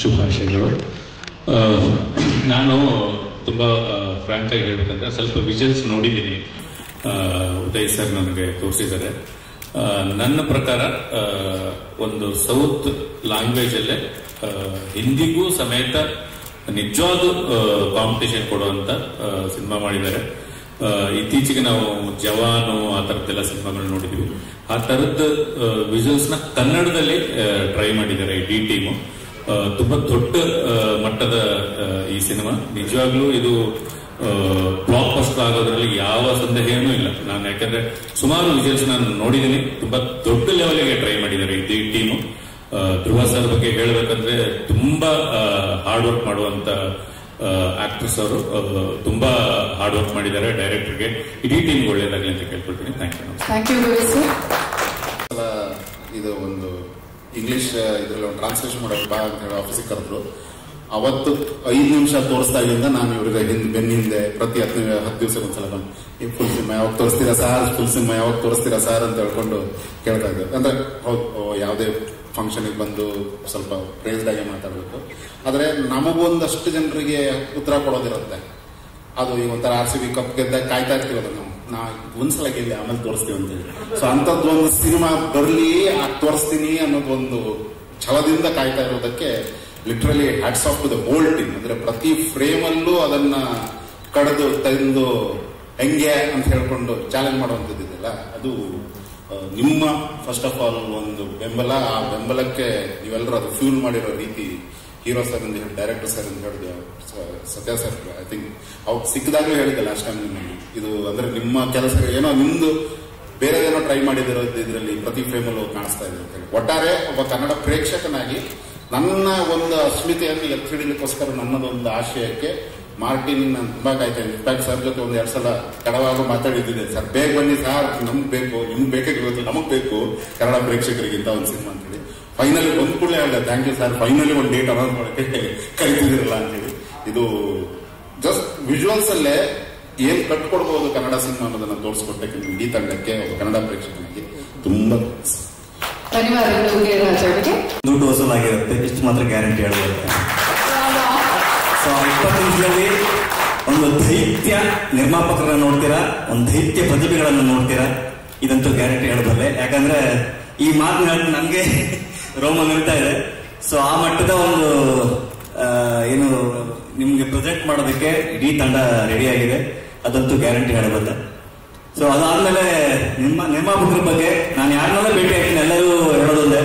ಶುಭಾಶಯಗಳು. ನಾನು ತುಂಬ ಫ್ರ್ಯಾಂಕ್ ಆಗಿ ಹೇಳ್ಬೇಕಂದ್ರೆ ಸ್ವಲ್ಪ ವಿಜುವಲ್ಸ್ ನೋಡಿದ್ದೀನಿ. ಉದಯ್ ಸರ್ ನನಗೆ ತೋರಿಸಿದ್ದಾರೆ. ನನ್ನ ಪ್ರಕಾರ ಒಂದು ಸೌತ್ ಲ್ಯಾಂಗ್ವೇಜ್ ಅಲ್ಲೇ ಹಿಂದಿಗೂ ಸಮೇತ ನಿಜವಾದ ಕಾಂಪಿಟೇಷನ್ ಕೊಡುವಂತ ಸಿನಿಮಾ ಮಾಡಿದ್ದಾರೆ. ಇತ್ತೀಚೆಗೆ ನಾವು ಜವಾನು ಆ ತರದ್ದೆಲ್ಲ ಸಿನಿಮಾಗಳು ನೋಡಿದ್ವಿ. ಆ ತರದ ವಿಜುವಲ್ಸ್ ನ ಕನ್ನಡದಲ್ಲಿ ಟ್ರೈ ಮಾಡಿದ್ದಾರೆ ಇಡೀ ಟೀಮು. ತುಂಬಾ ದೊಡ್ಡ ಮಟ್ಟದ ಈ ಸಿನಿಮಾ. ನಿಜವಾಗ್ಲೂ ಇದು ಬ್ಲಾಕ್ ಬಸ್ಟರ್ ಆಗೋದ್ರಲ್ಲಿ ಯಾವ ಸಂದೇಹನೂ ಇಲ್ಲ. ನಾನು ಯಾಕಂದ್ರೆ ಸುಮಾರು ವಿಜುವಲ್ಸ್ ನಾನು ನೋಡಿದ್ದೀನಿ. ತುಂಬಾ ದೊಡ್ಡ ಲೆವೆಲ್ಗೆ ಟ್ರೈ ಮಾಡಿದ್ದಾರೆ ಇಡೀ ಟೀಮು. ಧ್ರುವ ಸರ್ ಬಗ್ಗೆ ಹೇಳಬೇಕಂದ್ರೆ ತುಂಬಾ ಹಾರ್ಡ್ ವರ್ಕ್ ಮಾಡುವಂತ ಆಕ್ಟರ್ಸ್ ಅವರು. ತುಂಬಾ ಹಾರ್ಡ್ ವರ್ಕ್ ಮಾಡಿದ್ದಾರೆ. ಡೈರೆಕ್ಟರ್ಗೆ ಇಡೀ ಟೀಮ್ ಒಳ್ಳೇದಾಗಲಿ ಅಂತ ಕೇಳ್ಕೊಳ್ತೀನಿ. Thank you. ಇದು ಒಂದು ಇಂಗ್ಲಿಷ್ ಇದ್ರಲ್ಲಿ ಒಂದು ಟ್ರಾನ್ಸ್ಲೇಷನ್ ಮಾಡೋದು ಬಾ ಅಂತ ಹೇಳಿ ಆಫೀಸಿಗೆ ಕರೆದ್ರು. ಅವತ್ತು 5 ನಿಮಿಷ ತೋರಿಸ್ತಾ ಇದ್ದಿಂದ ನಾನು ಇವ್ರಿಗೆ ಬೆನ್ನ ಹಿಂದೆ ಪ್ರತಿ 10 ದಿವಸಕ್ಕೆ ಒಂದ್ಸಲ ಬಂದು ಫುಲ್ ಸಿನಿಮಾ ಯಾವಾಗ ತೋರಿಸ್ತೀರಾ ಸಾರ್, ಫುಲ್ ಸಿನಿಮಾ ಯಾವಾಗ ತೋರಿಸ್ತೀರಾ ಸಾರ್ ಅಂತ ಹೇಳ್ಕೊಂಡು ಕೇಳ್ತಾ ಇದ್ದೆ. ಅಂದ್ರೆ ಯಾವುದೇ ಫಂಕ್ಷನ್ಗೆ ಬಂದು ಸ್ವಲ್ಪ ಪ್ರೇಸ್ಡ್ ಆಗಿ ಮಾತಾಡಬೇಕು. ಆದ್ರೆ ನಮಗೊಂದಷ್ಟು ಜನರಿಗೆ ಉತ್ತರ ಕೊಡೋದಿರುತ್ತೆ. ಅದು ಈ ಒಂಥರ RCB ಕಪ್ ಗೆದ್ದಾಗ ಕಾಯ್ತಾ ಇರ್ತೀವಲ್ಲ ನಾವು ಒಂದ್ಸಲ ಗೆಲ್ಲಿ ಆಮೇಲೆ ತೋರಿಸ್ತೀವಿ ಅಂತೇಳಿ. ಸೊ ಅಂತದ್ದು ಒಂದು ಸಿನಿಮಾ ಬರ್ಲಿ ತೋರಿಸ್ತೀನಿ ಅನ್ನೋದೊಂದು ಛಲದಿಂದ ಕಾಯ್ತಾ ಇರೋದಕ್ಕೆ literally hats off to the whole team. ಅಂದ್ರೆ ಪ್ರತಿ ಫ್ರೇಮ್ ಅಲ್ಲೂ ಅದನ್ನ ಕಳೆದು ತಂದು ಹೆಂಗೆ ಅಂತ ಹೇಳ್ಕೊಂಡು ಚಾಲೆಂಜ್ ಮಾಡುವಂತದ್ದಿದೆಯಲ್ಲ, ಅದು ನಿಮ್ಮ ಫಸ್ಟ್ ಆಫ್ ಆಲ್ ಒಂದು ಬೆಂಬಲ. ಆ ಬೆಂಬಲಕ್ಕೆ ನೀವೆಲ್ಲರೂ ಅದು ಫ್ಯೂಲ್ ಮಾಡಿರೋ ರೀತಿ ಹೀರೋ ಸರ್ ಅಂತ ಹೇಳಿ, ಡೈರೆಕ್ಟರ್ ಸರ್ ಅಂತ ಹೇಳಿದೆ, ಸತ್ಯ ಸರ್ ಐ ಥಿಂಕ್ ಅವ್ರು ಸಿಕ್ಕಿದಾಗಲೂ ಹೇಳಿದೆ ಲಾಸ್ಟ್ ಟೈಮ್ ನಿಮಗೆ. ಇದು ಅಂದ್ರೆ ನಿಮ್ಮ ಕೆಲಸ ಏನೋ ನಿಮ್ದು ಬೇರೆ ಏನೋ ಟ್ರೈ ಮಾಡಿದಿರೋದು ಇದರಲ್ಲಿ ಪ್ರತಿ ಫ್ರೇಮಲ್ಲೂ ಕಾಣಿಸ್ತಾ ಇದೆ ಅಂತ ಹೇಳಿ. ಒಟ್ಟಾರೆ ಒಬ್ಬ ಕನ್ನಡ ಪ್ರೇಕ್ಷಕನಾಗಿ ನನ್ನ ಒಂದು ಅಸ್ಮಿತೆಯನ್ನು ಎತ್ತಿ ಹಿಡಿಲಿಕ್ಕೋಸ್ಕರ ನನ್ನದೊಂದು ಆಶಯಕ್ಕೆ ಮಾರ್ಟಿನ್ ನಾನು ತುಂಬಾ ಕಾಯ್ತೇನೆ. ಇನ್ಫ್ಯಾಕ್ಟ್ ಸರ್ ಜೊತೆ ಒಂದು 2 ಸಲ ತಡವಾಗಿ ಮಾತಾಡಿದ್ದಿದೆ. ಸರ್ ಬೇಗ ಬನ್ನಿ ಸರ್, ನಮ್ಗೆ ಬೇಕು, ನಿಮ್ಗೆ ಬೇಕಾಗಿರೋದು ನಮಗ್ ಬೇಕು ಕನ್ನಡ ಪ್ರೇಕ್ಷಕರಿಗಿಂತ ಒಂದು ಸಿನಿಮಾ ಅಂತ ಹೇಳಿ. ಫೈನಲಿ ಒಂದು ಕೂಡಲೇ ಹೇಳಿದೆ ಥ್ಯಾಂಕ್ ಯು ಸರ್, ಫೈನಲಿ ಒಂದು ಡೇಟ್ ಅನೌನ್ಸ್ ಮಾಡಕ್ಕೆ ಕರಿತಿದಿರಲ್ಲ ಅಂತ ಹೇಳಿ. ಇದು ಜಸ್ಟ್ ವಿಜುವಲ್ಸ್ ಅಲ್ಲೇ ಏನ್ ಕಟ್ಕೊಡ್ಬಹುದು ಕನ್ನಡ ಸಿನಿಮಾ ಅನ್ನೋದನ್ನ ತೋರಿಸ್ಕೊಟ್ಟಕ್ಕೆ ಇಡೀ ತಂಡಕ್ಕೆ ಕನ್ನಡ ಪ್ರೇಕ್ಷಕನಿಗೆ ತುಂಬಾ ದುಡ್ಡು ವಸೂಲಾಗಿರುತ್ತೆ, ಇಷ್ಟು ಮಾತ್ರ ಗ್ಯಾರಂಟಿ ಹೇಳಬಹುದು. ಸೊ 20 ನಿಮಿಷದಲ್ಲಿ ಒಂದು ದೈತ್ಯ ನಿರ್ಮಾಪಕರನ್ನ ನೋಡ್ತೀರಾ, ಒಂದು ದೈತ್ಯ ಪ್ರತಿಭೆಗಳನ್ನು ನೋಡ್ತೀರಾ, ಇದಂತೂ ಗ್ಯಾರಂಟಿ ಹೇಳಬಲ್ಲೆ. ಯಾಕಂದ್ರೆ ಈ ಮಾತುಗಳು ನನ್ಗೆ ರೋಮ ನಿಲ್ತಾ ಇದೆ. ಸೊ ಆ ಮಟ್ಟದ ಒಂದು ಏನು ನಿಮ್ಗೆ ಪ್ರೆಸೆಂಟ್ ಮಾಡೋದಕ್ಕೆ ಇಡೀ ತಂಡ ರೆಡಿ ಆಗಿದೆ, ಅದಂತೂ ಗ್ಯಾರಂಟಿ ಹೇಳಬಲ್ಲೆ. ಸೊ ಅದಾದ್ಮೇಲೆ ನಿರ್ಮಾಪಕರ ಬಗ್ಗೆ ನಾನು ಯಾರನ್ನೆಲ್ಲ ಭೇಟಿ ಆಗ್ತೀನಿ ಎಲ್ಲರೂ ಹೇಳೋದೊಂದೇ,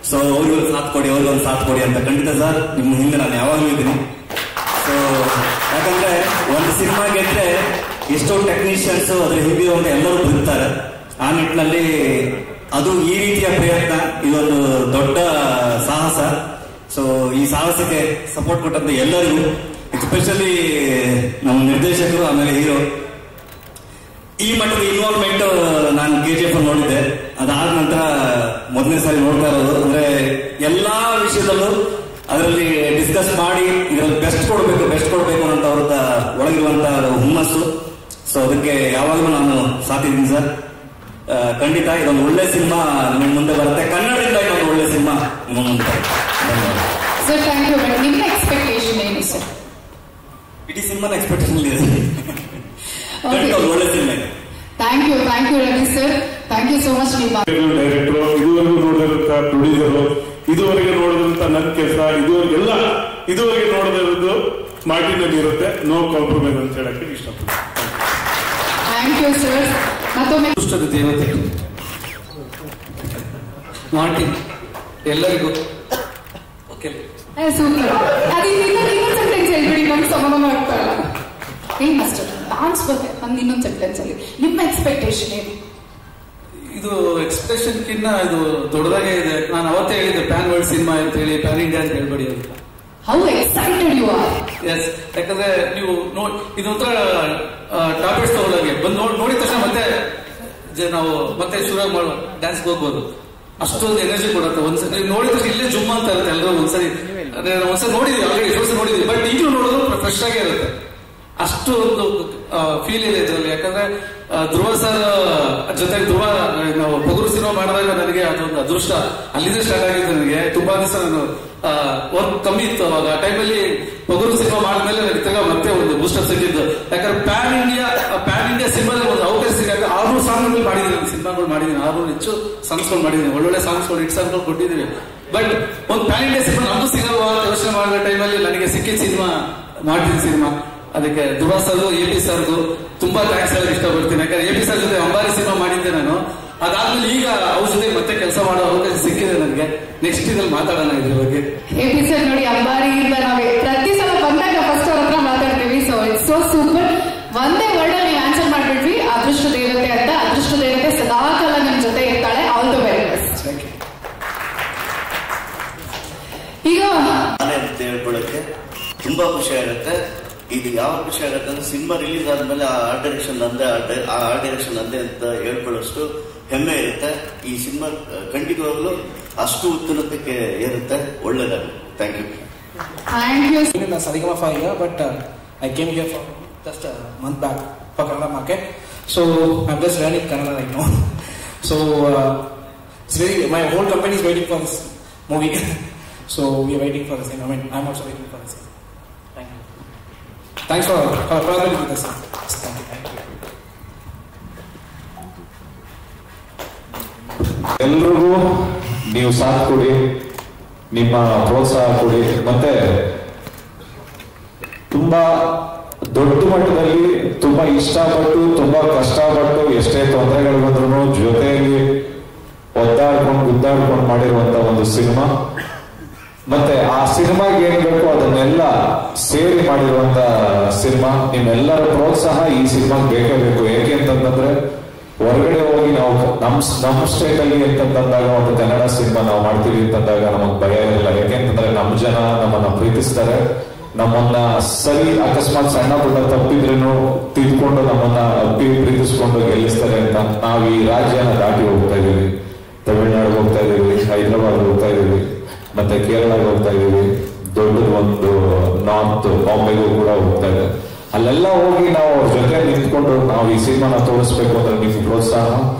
ಸೊ ಅವ್ರಿಗೊಂದು ಸಾಥ್ ಕೊಡಿ, ಅವ್ರಿಗೊಂದು ಸಾಥ್ ಕೊಡಿ ಅಂತ. ಖಂಡಿತ ಸರ್, ನಿಮ್ಮ ಹಿಂದೆ ನಾನು ಯಾವಾಗಲೂ ಇದ್ದೀನಿ. ಸೊ ಯಾಕಂದ್ರೆ ಒಂದು ಸಿನಿಮಾ ಗೆದ್ರೆ ಎಷ್ಟೋ ಟೆಕ್ನಿಷಿಯನ್ಸ್ ಅದ್ರ ಹಿಂದೆ ಒಂದು ಎಲ್ಲರೂ ಬದುಕ್ತಾರೆ. ಆ ನಿಟ್ಟಿನಲ್ಲಿ ಅದು ಈ ರೀತಿಯ ಪ್ರಯತ್ನ ಇದೊಂದು ದೊಡ್ಡ ಸಾಹಸ. ಸೊ ಈ ಸಾಹಸಕ್ಕೆ ಸಪೋರ್ಟ್ ಕೊಟ್ಟಂತ ಎಲ್ಲರಿಗೂ, ಎಸ್ಪೆಷಲಿ ನಮ್ಮ ನಿರ್ದೇಶಕರು ಆಮೇಲೆ ಹೀರೋ, ಈ ಮಟ್ಟದ ಇನ್ವಾಲ್ವ್ಮೆಂಟ್ ನಾನು KGF ನೋಡಿದ್ದೆ. ಅದಾದ ನಂತರ ಮೊದಲನೇ ಸಾರಿ ನೋಡ್ತಾ ಇರೋದು. ಅಂದ್ರೆ ಎಲ್ಲಾ ವಿಷಯದಲ್ಲೂ ಅದರಲ್ಲಿ ಡಿಸ್ಕಸ್ ಮಾಡಿ ಇದರಲ್ಲಿ ಬೆಸ್ಟ್ ಕೊಡಬೇಕು ಅಂತ ಅವ್ರದ ಒಳಗಿರುವಂತ ಹುಮ್ಮಸ್ಸು. ಸೊ ಅದಕ್ಕೆ ಯಾವಾಗಲೂ ನಾನು ಸಾಥಿದ್ದೀನಿ ಸರ್. ಖಂಡಿತ ಇದೊಂದು ಒಳ್ಳೆ ಸಿನಿಮಾ ನಿಮ್ಮ ಮುಂದೆ ಬರುತ್ತೆ. ಕನ್ನಡದಿಂದ ಇದೊಂದು ಒಳ್ಳೆ ಸಿನಿಮಾ ನಿಮ್ಮ ಮುಂದೆ ಸರ್. Thank you. ನಿಮ್ಮ ಎಕ್ಸ್ಪೆಕ್ಟೇಷನ್ ಏನು ಸರ್? ಇಡೀ ಸಿನಿಮಾನ ಎಕ್ಸ್ಪೆಕ್ಟೇಷನ್ ಇದೆ, ಒಳ್ಳೆ ಸಿನಿಮಾ ಇದೆ. Thank you Ravi sir, thank you so much. Director, ಇದುವರೆಗೂ ನೋಡಿದಂತ ಪ್ರೊಡ್ಯೂಸರು, ಇದುವರೆಗೆ ನೋಡಿದಂತ ನನ್ನ ಕೆಲಸ, ಇದುವರೆಗೆ ನೋಡದಿರೋದು ಮಾರ್ಟಿನಲ್ಲಿ ಇರುತ್ತೆ. ನೋ ಕಾಂಪ್ರಮೈಸ್ ಅಂತ ಹೇಳಕ್ಕೆ ಇಷ್ಟಪಡ್ತೀನಿ. Thank you sir. ಮತ್ತೊಮ್ಮೆ ದುಷ್ಟದ ದೇವತೆ ಮಾರ್ಟಿನ್ ಎಲ್ಲರಿಗೂ ಸೂಪರ್. ಅದು ಇನ್ನೊಂದು ಸೆಂಟೆನ್ಸ್ ಹೇಳ್ಬಿಡಿ, ನಮ್ಗೆ ಸಮಾನ ಮಾಡ್ತಾರಲ್ಲ. ಏನ್ ಮಾಸ್ಟರ್ ಡಾನ್ಸ್ ಬಗ್ಗೆ ಒಂದು ಇನ್ನೊಂದು ಸೆಂಟೆನ್ಸ್ ಅಲ್ಲಿ ನಿಮ್ಮ ಎಕ್ಸ್ಪೆಕ್ಟೇಷನ್ ಏನು? ಇದು ಎಕ್ಸ್ಪೆಕ್ಟೇಷನ್ಕಿನ್ನ ಇದು ದೊಡ್ಡದಾಗೆ ಇದೆ. ನಾನು ಅವತ್ತೇ ಹೇಳಿದ್ದೆ ಪ್ಯಾನ್ ವರ್ಲ್ಡ್ ಸಿನಿಮಾ ಅಂತ ಹೇಳಿ, ಪ್ಯಾನ್ ಇಂಡಿಯಾ ಅಂತ ಹೇಳ್ಬೇಡಿ ಅಂತ. How excited you are. Yes, ಯಾಕಂದ್ರೆ ನೀವು ಇದೊಂಥರ ಟಾಬ್ಲೆಟ್ಸ್ ತಗೊಳ್ಳಂಗೆ ಬಂದು ನೋಡಿದ ತಕ್ಷಣ ಮತ್ತೆ ನಾವು ಮತ್ತೆ ಶುರು ಮಾಡುವ ಡ್ಯಾನ್ಸ್ಗೆ ಹೋಗ್ಬೋದು. ಅಷ್ಟೊಂದು ಎನರ್ಜಿ ಕೊಡುತ್ತೆ. ಒಂದ್ಸರಿ ನೋಡಿದ ತಕ್ಷಣ ಇಲ್ಲೇ ಜುಮ್ ಅಂತ ಇರುತ್ತೆ ಎಲ್ಲರೂ. ಒಂದ್ಸರಿ ನೋಡಿದ್ವಿ, ಆಲ್ರೆಡಿ ಎಷ್ಟೊಂದ್ಸರಿ ನೋಡಿದ್ವಿ, ಬಟ್ ಈಗಲೂ ನೋಡೋದು ಫ್ರೆಶ್ ಆಗೇ ಇರುತ್ತೆ. ಅಷ್ಟು ಒಂದು ಫೀಲ್ ಇದೆ ಇದರಲ್ಲಿ. ಯಾಕಂದ್ರೆ ಧ್ರುವ ಸರ್ ಜೊತೆಗೆ ನಾವು ಪಗುರು ಸಿನಿಮಾ ಮಾಡಿದಾಗ ನನಗೆ ಅದೊಂದು ಅದೃಷ್ಟ ಅಲ್ಲಿಂದ ಸ್ಟಾರ್ಟ್ ಆಗಿದ್ದು. ನನಗೆ ತುಂಬಾ ದಿವಸ ನಾನು ವರ್ಕ್ ಕಮ್ಮಿ ಇತ್ತು ಅವಾಗ. ಆ ಟೈಮಲ್ಲಿ ಪಗುರು ಸಿನಿಮಾ ಮಾಡಿದ್ಮೇಲೆ ನನಗೆ ತಿರ್ಗಾ ಮತ್ತೆ ಒಂದು ಬೂಸ್ಟರ್ ಸಿಕ್ಕಿದ್ದು. ಯಾಕಂದ್ರೆ ಪ್ಯಾನ್ ಇಂಡಿಯಾ ಸಿನಿಮಾದಲ್ಲಿ ಒಂದು ಅವಕಾಶ ಸಿಗಾಗ 600 ಸಾಂಗ್ಗಳು ಮಾಡಿದ್ದೀನಿ, ಸಿನಿಮಾಗಳು ಮಾಡಿದ್ದೀನಿ, 600 ಹೆಚ್ಚು ಸಾಂಗ್ಸ್ಗಳು ಮಾಡಿದ್ದೀನಿ, ಒಳ್ಳೊಳ್ಳೆ ಸಾಂಗ್ಸ್ಗಳು ಹಿಟ್ ಸಾಂಗ್ಗಳು ಕೊಟ್ಟಿದ್ದೀವಿ. ಬಟ್ ಒಂದು ಪ್ಯಾನ್ ಇಂಡಿಯಾ ಸಿನಿಮಾ ನಮಗೂ ಸಿಗಲ್ವಾ ಯೋಚನೆ ಮಾಡಿದ ಟೈಮಲ್ಲಿ ನನಗೆ ಸಿಕ್ಕಿದ ಸಿನಿಮಾ ಮಾಡ್ತೀನಿ ಸಿನಿಮಾ. ಅದಕ್ಕೆ ಧ್ರುವ ಸರ್ಗೂ AP ಸರ್ಗೂ ತುಂಬಾ ಥ್ಯಾಂಕ್ಸ್ ಹೇಳಕ್ ಇಷ್ಟಪಡ್ತೀನಿ. ಯಾಕಂದ್ರೆ AP ಸರ್ ಜೊತೆ ಅಂಬಾರಿ ಸಿನಿಮಾ ಮಾಡಿದ್ದೆ ನಾನು. ಅದಾದ್ಮೇಲೆ ಈಗ ಅವ್ರ ಜೊತೆ ಮತ್ತೆ ಕೆಲಸ ಮಾಡೋ ಅವಕಾಶ ಸಿಕ್ಕಿದೆ ನನಗೆ. ನೆಕ್ಸ್ಟ್ ಇದ್ರಲ್ಲಿ ಮಾತಾಡೋಣ ಇದ್ರ ಬಗ್ಗೆ. AP ಸರ್ ನೋಡಿ, ಅಂಬಾರಿಯಿಂದ ನಾವೇ ಪ್ರತಿ ಸಲ ಬಂದಾಗ ಫಸ್ಟ್ ಅವ್ರ ಹತ್ರ ಮಾತಾಡ್ತೀವಿ. So it's so super. ಒಂದೇ ವರ್ಡ್ ಅಲ್ಲಿ ಆನ್ಸರ್ ಮಾಡ್ಬಿಟ್ವಿ, ಅದೃಷ್ಟ ದೇವತೆ ಅಂತ. ಅದೃಷ್ಟ ದೇವತೆ ಸದಾಕಾಲ ನಿಮ್ ಜೊತೆ ಇರ್ತಾಳೆ. All the very best. ಈಗ ಅಂತ ಹೇಳ್ಕೊಳ್ಳಕ್ಕೆ ತುಂಬಾ ಖುಷಿ ಆಗುತ್ತೆ. ಇದು ಯಾವ ಖುಷಿ ಆಗುತ್ತೆ ಅಂದ್ರೆ ಸಿನಿಮಾ ರಿಲೀಸ್ ಆದ್ಮೇಲೆ ಆ ಡೈರೆಕ್ಷನ್ ನಂದೇ, ಆ ಡೈರೆಕ್ಷನ್ ನಂದೇ ಅಂತ ಹೇಳ್ಕೊಳ್ಳೋಷ್ಟು ಹೆಮ್ಮೆ ಇರುತ್ತೆ. ಈ ಸಿನಿಮಾ ಖಂಡಿತವಾಗ್ಲೂ ಅಷ್ಟು ಉತ್ತುಂಗಕ್ಕೆ ಏರುತ್ತೆ. ಒಳ್ಳೇದಾಗುತ್ತೆ. Thank you. ನಾನು ಸರಿಗಮಪ ಈಗ, but I came here for just month back for Kannada market. So I am just learning Kannada right now. So my whole company is waiting for this movie. So we are waiting for the same. I mean, I'm also waiting for the same. Thank you. Thanks for collaborating with us. Thank you. ಎಲ್ರಿಗೂ ನೀವು ಸಾಥ್ ಕೊಡಿ, ನಿಮ್ಮ ಪ್ರೋತ್ಸಾಹ ಕೊಡಿ. ಮತ್ತೆ ತುಂಬಾ ದೊಡ್ಡ ಮಟ್ಟದಲ್ಲಿ ತುಂಬಾ ಇಷ್ಟಪಟ್ಟು ತುಂಬಾ ಕಷ್ಟಪಟ್ಟು ಎಷ್ಟೇ ತೊಂದರೆಗಳು ಬಂದ್ರು ಜೊತೆಯಲ್ಲಿ ಒದ್ದಾಡ್ಕೊಂಡು ಗುದ್ದಾಡ್ಕೊಂಡು ಮಾಡಿರುವಂತ ಒಂದು ಸಿನಿಮಾ. ಮತ್ತೆ ಆ ಸಿನಿಮಾಗೆ ಏನ್ ಬೇಕು ಅದನ್ನೆಲ್ಲ ಸೇರಿ ಮಾಡಿರುವಂತ ಸಿನಿಮಾ. ನಿಮ್ಮೆಲ್ಲರ ಪ್ರೋತ್ಸಾಹ ಈ ಸಿನಿಮಾಗೆ ಬೇಕೇ ಬೇಕು. ಏಕೆ ಅಂತಂದ್ರೆ ಹೊರಗಡೆ ಹೋಗಿ ನಾವು ನಮ್ಮ ಸ್ಟೇಟ್ ಅಲ್ಲಿ ಅಂತಂದಾಗ ಒಂದು ಕನ್ನಡ ಸಿನಿಮಾ ನಾವು ಮಾಡ್ತೀವಿ ಅಂತಂದಾಗ ನಮಗ್ ಭಯ ಇರಲ್ಲ. ಯಾಕೆಂತಂದ್ರೆ ನಮ್ಮ ಜನ ನಮ್ಮನ್ನ ಪ್ರೀತಿಸ್ತಾರೆ. ನಮ್ಮನ್ನ ಸರಿ ಅಕಸ್ಮಾತ್ ಸಣ್ಣ ಪುಟ್ಟ ತಪ್ಪಿದ್ರೂ ತಿದ್ಕೊಂಡು ನಮ್ಮನ್ನ ಪ್ರೀತಿಸ್ಕೊಂಡು ಗೆಲ್ಲಿಸ್ತಾರೆ ಅಂತ ನಾವು ಈ ರಾಜ್ಯನ ದಾಟಿ ಹೋಗ್ತಾ ಇದೀವಿ. ತಮಿಳ್ನಾಡು ಹೋಗ್ತಾ ಇದೀವಿ, ಹೈದರಾಬಾದ್ ಹೋಗ್ತಾ ಇದೀವಿ, ಮತ್ತೆ ಕೇರಳಗೆ ಹೋಗ್ತಾ ಇದೀವಿ, ದೊಡ್ಡದು ಒಂದು ನಾರ್ತ್ ಬಾಂಬೆಗೂ ಕೂಡ ಹೋಗ್ತಾ ಇದೆ. ಅಲ್ಲೆಲ್ಲ ಹೋಗಿ ನಾವು ಅವ್ರ ಜೊತೆ ನಿಂತ್ಕೊಂಡು ನಾವು ಈ ಸಿನಿಮಾನ ತೋರಿಸ್ಬೇಕು ಅಂದ್ರೆ ನಿಮ್ಮ ಪ್ರೋತ್ಸಾಹ,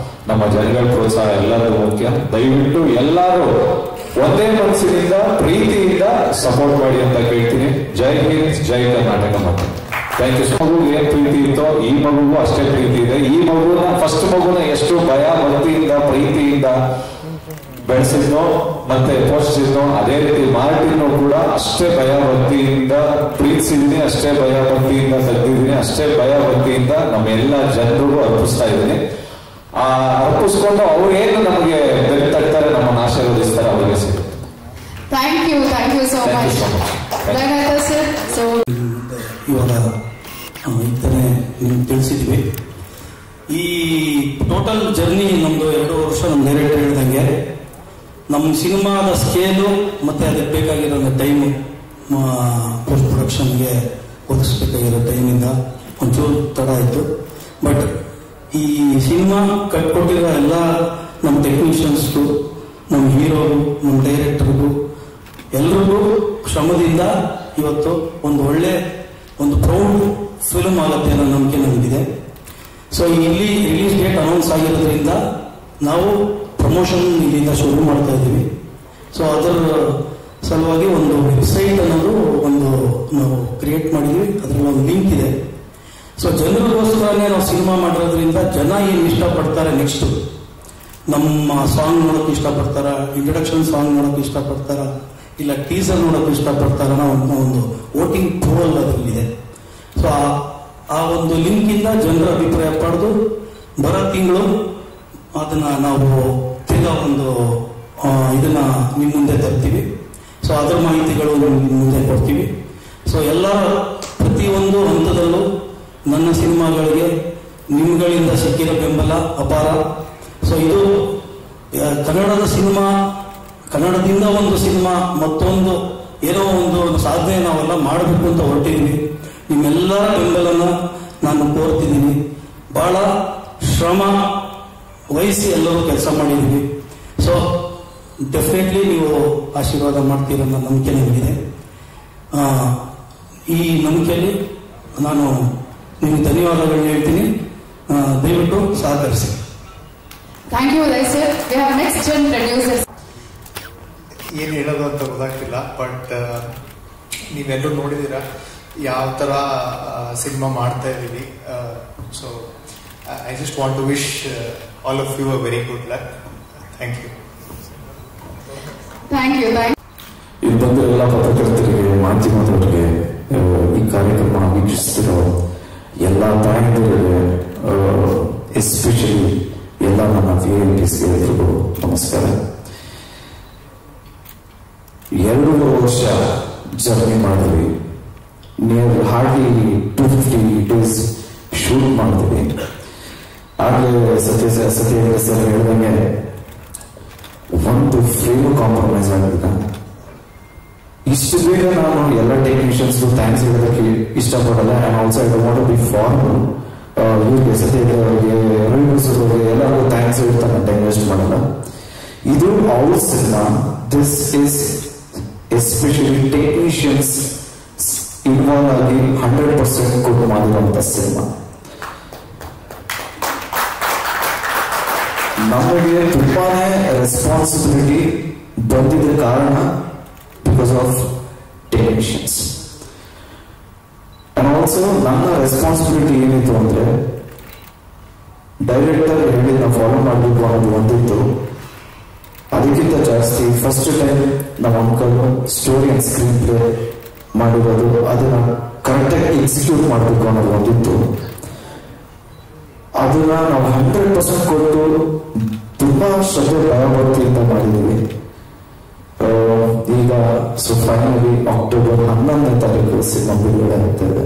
ನಮ್ಮ ಜನಗಳ ಪ್ರೋತ್ಸಾಹ ಎಲ್ಲರೂ ಮುಖ್ಯ. ದಯವಿಟ್ಟು ಎಲ್ಲರೂ ಒಂದೇ ಮನಸ್ಸಿನಿಂದ ಪ್ರೀತಿಯಿಂದ ಸಪೋರ್ಟ್ ಮಾಡಿ ಅಂತ ಕೇಳ್ತೀನಿ. ಜೈ ಹಿಂದ್, ಜೈ ಕರ್ನಾಟಕ. ಮತ್ತೆ ಥ್ಯಾಂಕ್ ಯು. ಮಗುಗೆ ಏನ್ ಪ್ರೀತಿ ಇತ್ತೋ ಈ ಮಗುಗೂ ಅಷ್ಟೇ ಪ್ರೀತಿ ಇದೆ. ಈ ಮಗುನ ಫಸ್ಟ್ ಮಗುನ ಎಷ್ಟು ಭಯ ಭಕ್ತಿಯಿಂದ ಪ್ರೀತಿಯಿಂದ ಬೆಳೆಸಿದ್ನೋ ಮತ್ತೆ ಪೋಷಿಸಿದ್ನೋ ಅದೇ ರೀತಿ ಮಾರ್ಟಿನೂ ಕೂಡ ಅಷ್ಟೇ ಭಯ ಭಕ್ತಿಯಿಂದ ಪ್ರೀತಿಸಿದೀನಿ, ಅಷ್ಟೇ ಭಯ ಭಕ್ತಿಯಿಂದ ತೆಗೆದಿದ್ದೀನಿ, ಅಷ್ಟೇ ಭಯ ಭಕ್ತಿಯಿಂದ ನಮ್ಮೆಲ್ಲ ಜನರಿಗೂ ಅರ್ಪಿಸ್ತಾ ಇದ್ದೀನಿ. ಅರ್ಪಿಸ್ಕೊಂಡು ಅವ್ರೇನು ನಮಗೆ ಬೆಲೆ ತಟ್ತಾರೆ, ನಮ್ಮನ್ನು ಆಶೀರ್ವದಿಸ್ತಾರೆ, ಅವರಿಗೆ ಸಿಗುತ್ತೆ. Thank you so much. ಇವಾಗ ಇಂತಾನೆ ತಿಳಿಸಿದ್ವಿ. ಈ ಟೋಟಲ್ ಜರ್ನಿ ನಮ್ದು 2 ವರ್ಷ. ನಮ್ಮ ಡೈರೆಕ್ಟರ್ ಹೇಳಿದಂಗೆ ನಮ್ಮ ಸಿನಿಮಾದ ಸ್ಕೇಲು ಮತ್ತೆ ಅದಕ್ಕೆ ಬೇಕಾಗಿರೋ ಟೈಮು, ಪೋಸ್ಟ್ ಪ್ರೊಡಕ್ಷನ್ಗೆ ಒದಗಿಸ್ಬೇಕಾಗಿರೋ ಟೈಮಿಂದ ಒಂಚೂರು ತಡ ಆಯಿತು. ಬಟ್ ಈ ಸಿನಿಮಾ ಕಟ್ಕೊಟ್ಟಿರೋ ಎಲ್ಲ ನಮ್ಮ ಟೆಕ್ನಿಷಿಯನ್ಸ್ಗೂ, ನಮ್ಮ ಹೀರೋರು, ನಮ್ಮ ಡೈರೆಕ್ಟರ್ಗೂ ಎಲ್ರಿಗೂ ಶ್ರಮದಿಂದ ಇವತ್ತು ಒಂದು ಒಳ್ಳೆ ಒಂದು ಪ್ರೌಡ್ ಫಿಲ್ಮ್ ಆಗುತ್ತೆ ಅನ್ನೋ ನಂಬಿಕೆ ನಮಗಿದೆ. ಸೊ ಇಲ್ಲಿ ರಿಲೀಸ್ ಡೇಟ್ ಅನೌನ್ಸ್ ಆಗಿರೋದ್ರಿಂದ ನಾವು ಪ್ರಮೋಷನ್ ಇಲ್ಲಿಂದ ಶುರು ಮಾಡ್ತಾ ಇದ್ದೀವಿ. ಸೊ ಅದರ ಸಲುವಾಗಿ ಒಂದು ವೆಬ್ಸೈಟ್ ಅನ್ನೋದು ಒಂದು ನಾವು ಕ್ರಿಯೇಟ್ ಮಾಡಿದ್ವಿ. ಅದರಲ್ಲಿ ಒಂದು ಲಿಂಕ್ ಇದೆ. ಸೊ ಜನರಿಗೋಸ್ಕರನೇ ನಾವು ಸಿನಿಮಾ ಮಾಡಿರೋದ್ರಿಂದ ಜನ ಏನು ಇಷ್ಟಪಡ್ತಾರೆ, ನೆಕ್ಸ್ಟ್ ನಮ್ಮ ಸಾಂಗ್ ನೋಡೋಕೆ ಇಷ್ಟಪಡ್ತಾರ, ಇಂಟ್ರಡಕ್ಷನ್ ಸಾಂಗ್ ನೋಡೋಕೆ ಇಷ್ಟಪಡ್ತಾರ, ಇಲ್ಲ ಟೀಸರ್ ನೋಡೋಕೆ ಇಷ್ಟಪಡ್ತಾರ ಅನ್ನೋ ಒಂದು ವೋಟಿಂಗ್ ಪೋಲ್ ಅದರಲ್ಲಿದೆ. ಸೊ ಆ ಒಂದು ಲಿಂಕಿಂದ ಜನರ ಅಭಿಪ್ರಾಯ ಪಡೆದು ಬರೋ ತಿಂಗಳು ಅದನ್ನ ನಾವು ತಿರ್ಗಾ ಒಂದು ಇದನ್ನ ನಿಮ್ಮ ಮುಂದೆ ತರ್ತೀವಿ. ಸೊ ಅದರ ಮಾಹಿತಿಗಳು ನಿಮ್ಮ ಮುಂದೆ ಕೊಡ್ತೀವಿ. ಸೊ ಎಲ್ಲ ಪ್ರತಿಯೊಂದು ಹಂತದಲ್ಲೂ ನನ್ನ ಸಿನಿಮಾಗಳಿಗೆ ನಿಮ್ಗಳಿಂದ ಸಿಕ್ಕಿರೋ ಬೆಂಬಲ ಅಪಾರ. ಸೊ ಇದು ಕನ್ನಡದ ಸಿನಿಮಾ, ಕನ್ನಡದಿಂದ ಒಂದು ಸಿನಿಮಾ, ಮತ್ತೊಂದು ಏನೋ ಒಂದು ಸಾಧನೆ ನಾವೆಲ್ಲ ಮಾಡಬೇಕು ಅಂತ ಹೊರಟಿದ್ವಿ. ನಿಮ್ಮೆಲ್ಲರ ಬೆಂಬಲನ ನಾನು ಕೋರ್ತಿದ್ದೀನಿ. ಬಹಳ ಶ್ರಮ ವಹಿಸಿ ಎಲ್ಲರೂ ಕೆಲಸ ಮಾಡಿದ್ದೀವಿ. ಸೊ ಡೆಫಿನೆಟ್ಲಿ ನೀವು ಆಶೀರ್ವಾದ ಮಾಡ್ತೀರೋ ಅನ್ನೋ ನಂಬಿಕೆ ನನಗಿದೆ. ಈ ನಂಬಿಕೆಯಲ್ಲಿ ನಾನು ನಿಮಗೆ ಧನ್ಯವಾದಗಳನ್ನ ಹೇಳ್ತೀನಿ. ದಯವಿಟ್ಟು ಸಹಕರಿಸಿ. Thank you Uday sir. We have next gen producer. ಏನು ಹೇಳೋದು ಅಂತ ಗೊತ್ತಾಗ್ತಿಲ್ಲ, ಬಟ್ ನೀವೆಲ್ಲರೂ ನೋಡಿದ್ದೀರಾ ಯಾವ ಥರ ಸಿನಿಮಾ ಮಾಡ್ತಾ ಇದ್ದೀವಿ. So I just want to wish all of you a very good luck. Thank you. Thank you. ಇಲ್ಲಿ ಬಂದ ಎಲ್ಲ ಪತ್ರಕರ್ತರಿಗೆ, ಮಾಧ್ಯಮದವರಿಗೆ, ಈ ಕಾರ್ಯಕ್ರಮ ವೀಕ್ಷಿಸ್ತಿರೋ ಎಲ್ಲ ತಾಯಂದಿರಿಗೆ, ಎಸ್ಪೆಷಲಿ ಎಲ್ಲ ನನ್ನ VIPs ಎಲ್ರಿಗೂ ನಮಸ್ಕಾರ. 2 ವರ್ಷ ಜರ್ನಿ ಮಾಡಿದ್ವಿ. ಹಾರ್ಡ್ಲಿ 250 ಡೇಸ್ ಶೂಟ್ ಮಾಡಿದ್ವಿ. ಆಗಲೇ ಸತ್ಯೇಂದ್ರ ಸರ್ ಹೇಳಿದಂಗೆ ಒಂದು ಫ್ರೇಮ್ ಕಾಂಪ್ರಮೈಸ್ ಆಗಿಲ್ಲ. ಇಷ್ಟು ಬೇಗ ನಾನು ಎಲ್ಲ ಟೆಕ್ನಿಷಿಯನ್ಸ್ ಥ್ಯಾಂಕ್ಸ್ ಹೇಳೋದಕ್ಕೆ ಇಷ್ಟಪಡಲ್ಲ. And also I don't want to be formal. ಇವ್ರಿಗೆ ಸತ್ಯೇಂದ್ರ ಅವರಿಗೆ, ರವಿಬಸೂರ್ ಅವರಿಗೆ ಎಲ್ಲರಿಗೂ ಥ್ಯಾಂಕ್ಸ್ ಹೇಳ್ತಾನಂತ ಇನ್ವೆಸ್ಟ್ ಮಾಡಲ್ಲ. ಇದು ಅವ್ರ cinema. This is especially technicians involve ಆಗಿ 100% ಕೊಟ್ಟು ಮಾಡಿರುವಂತ ಸಿನಿಮಾ. ನಮಗೆ ತುಂಬಾನೇ ರೆಸ್ಪಾನ್ಸಿಬಿಲಿಟಿ ಬಂದಿದ್ದ ಕಾರಣ because of technicians. And also ನನ್ನ ರೆಸ್ಪಾನ್ಸಿಬಿಲಿಟಿ ಏನಿತ್ತು ಅಂದ್ರೆ, ಡೈರೆಕ್ಟರ್ ಹೇಳಿದ ಫಾಲೋ ಮಾಡಬೇಕು ಅನ್ನೋದು ಒಂದಿತ್ತು. ಅದಕ್ಕಿಂತ ಜಾಸ್ತಿ ಫಸ್ಟ್ ಟೈಮ್ ನಮ್ಮ uncle story and screen play ಮಾಡಿರೋದು, ಅದನ್ನ ಕರೆಕ್ಟಾಗಿ ಎಕ್ಸಿಕ್ಯೂಟ್ ಮಾಡಬೇಕು ಅನ್ನೋದು ಒಂದಿತ್ತು. ಅದನ್ನ ನಾವು 100% ಕೊಟ್ಟು ತುಂಬಾ ಶ್ರದ್ಧೆ ಭಯಭಕ್ತಿಯಿಂದ ಮಾಡಿದ್ದೀವಿ. ಈಗ ಫೈನಲಿ ಅಕ್ಟೋಬರ್ 11ನೇ ತಾರೀಕು ಸಿನಿಮಾ ಬಿಡುಗಡೆ ಆಗ್ತದೆ.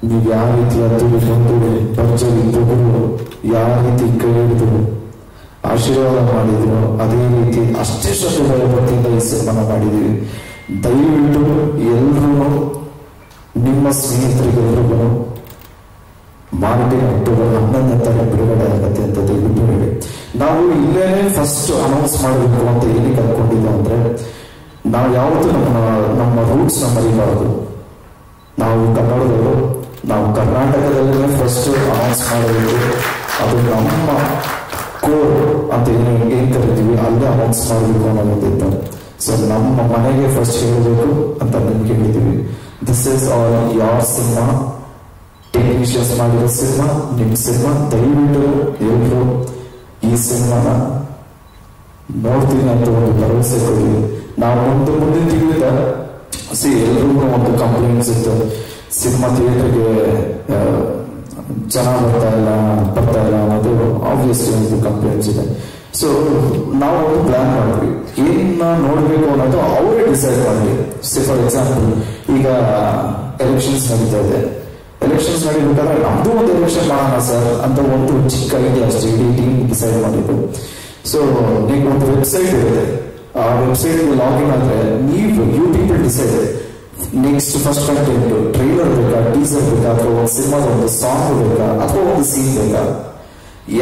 ನೀವು ಯಾವ ರೀತಿ ಬಂದು ಭರ್ಜರಿ ತೊಗರು ಯಾವ ರೀತಿ ಕೈ ಹಿಡಿದು ಆಶೀರ್ವಾದ ಮಾಡಿದ್ರು, ಅದೇ ರೀತಿ ಅಷ್ಟೇ ಶ್ರದ್ಧೆ ಭಯಭಕ್ತಿಯಿಂದ ಈ ಸಿನಿಮಾನ ಮಾಡಿದ್ದೀವಿ. ದಯವಿಟ್ಟು ಎಲ್ಲರೂ ನಿಮ್ಮ ಸ್ನೇಹಿತರಿಗೆಲ್ಲರಿಗೂ ಮಾರ್ಟಿನ್ ಅಕ್ಟೋಬರ್ 11ನೇ ತಾರೀಕು ಬಿಡುಗಡೆ ಆಗುತ್ತೆ ಅಂತ ದಯವಿಟ್ಟು ಹೇಳಿ. ನಾವು ಇಲ್ಲೇನೆ ಫಸ್ಟ್ ಅನೌನ್ಸ್ ಮಾಡಬೇಕು ಅಂತ ಏನಕ್ಕೆ ಅನ್ಕೊಂಡಿದ್ದು ಅಂದ್ರೆ, ನಾವು ಯಾವತ್ತೂ ನಮ್ಮ ರೂಟ್ಸ್ ಮರಿಬಾರದು. ನಾವು ಕನ್ನಡದವರು, ನಾವು ಕರ್ನಾಟಕದಲ್ಲೇ ಫಸ್ಟ್ ಅನೌನ್ಸ್ ಮಾಡಬೇಕು. ಅದು ನಮ್ಮ ಕೋರ್ ಅಂತ ಏನ್ ಕರಿತೀವಿ, ಅಲ್ಲೇ ಅನೌನ್ಸ್ ಮಾಡಬೇಕು ಅನ್ನೋದಿತ್ತು. ಸೊ ನಮ್ಮ ಮನೆಗೆ ಫಸ್ಟ್ ಹೇಳಬೇಕು ಅಂತ ನಿಮ್ಗೆ ಹೇಳಿದ್ದೀವಿ. ದಿಸ್ ಇಸ್ ಆಲ್ ಯಾರ್ ಸಿನಿಮಾ, ಟೆಕ್ನಿಷಿಯನ್ಸ್ ಮಾಡಿರೋ ಸಿನಿಮಾ, ನಿಮ್ ಸಿನಿಮಾ. ದಯವಿಟ್ಟು ಎಲ್ಲರೂ ಈ ಸಿನಿಮಾನ ನೋಡ್ತೀನಿ ಅಂತ ಒಂದು ಭರವಸೆ ಕೊಡಿ. ನಾವು ಮುಂದಿನ ತಿಂಗಳಿಂದ ಎಲ್ರಿಗೂ ಒಂದು ಕಂಪ್ಲೇಂಟ್ಸ್ ಇತ್ತು, ಸಿನಿಮಾ ಥಿಯೇಟರ್ಗೆ ಜನ ಬರ್ತಾ ಇಲ್ಲ ಅನ್ನೋದು ಆಬ್ವಿಯಸ್ಲಿ ಒಂದು ಕಂಪ್ಲೇಂಟ್ಸ್ ಇದೆ. ಸೊ ನಾವು ಒಂದು ಪ್ಲಾನ್ ಮಾಡಿದ್ವಿ, ಏನ ನೋಡ್ಬೇಕು ಅನ್ನೋದು ಅವರೇ ಡಿಸೈಡ್ ಮಾಡಲಿ. ಫಾರ್ ಎಕ್ಸಾಂಪಲ್, ಈಗ ಎಲೆಕ್ಷನ್ಸ್ ನಡೀತಾ ಇದೆ. ಎಲೆಕ್ಷನ್ಸ್ ನಡೀಬೇಕಾದ್ರೆ ನಮ್ದು ಒಂದು ಎಲೆಕ್ಷನ್ ಮಾಡೋಣ ಸರ್ ಅಂತ ಒಂದು ಚಿಕ್ಕ ಐಡಿಯಾ ಅಷ್ಟೇ ಇಡೀ ಟೀಮ್ ಡಿಸೈಡ್ ಮಾಡಿದ್ದು. ಸೊ ಈಗ ಒಂದು ವೆಬ್ಸೈಟ್ ಇರುತ್ತೆ, ಆ ವೆಬ್ಸೈಟ್ ಲಾಗಿನ್ ಆದ್ರೆ you people decide next first content trailer ಬೇಕಾ, ಟೀಸರ್ ಬೇಕಾ, ಅಥವಾ ಒಂದು ಸಿನಿಮಾದ ಒಂದು ಸಾಂಗ್ ಬೇಕಾ, ಅಥವಾ ಒಂದು ಸೀನ್ ಬೇಕಾ,